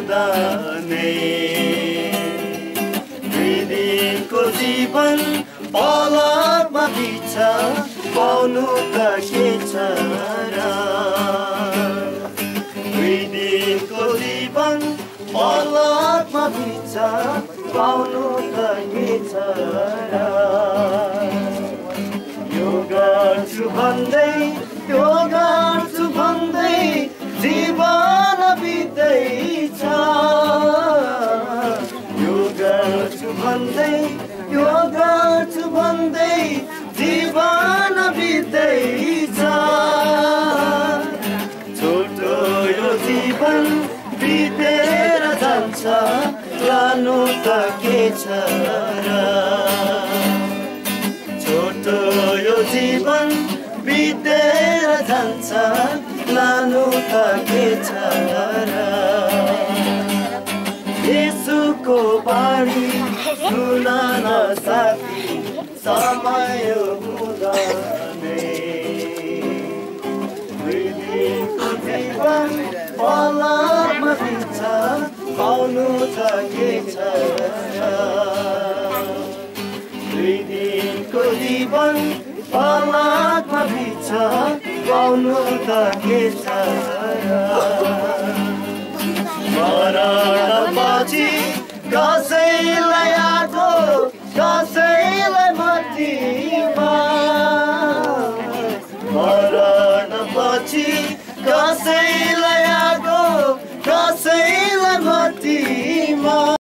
हुँदा नै दुई दिनको जीवन पलकमा बित्छ पाउनु त के छ र दुई दिनको जीवन पलकमा बित्छ पाउनु त के छ र यो गर्छु भन्दै त्यो गर्छु भन्दै जीवन बित्दैछ यो गर्छु भन्दै त्यो गर्छु भन्दै जीवन बित्दैछ छोटो यो जीवन बितेर जान्छ लानु त के छ र छोटो यो जीवन बितेर जान्छ लानु त के छ र येशूको बाणी सुन न साथी समय हुँदा नै दुई दिनको जीवन पलकमा बित्छ पाउनु त के छ र दुई दिनको जीवन पलकमा बित्छ पाउनु त के छ र मरणपछि कसैलाई आगो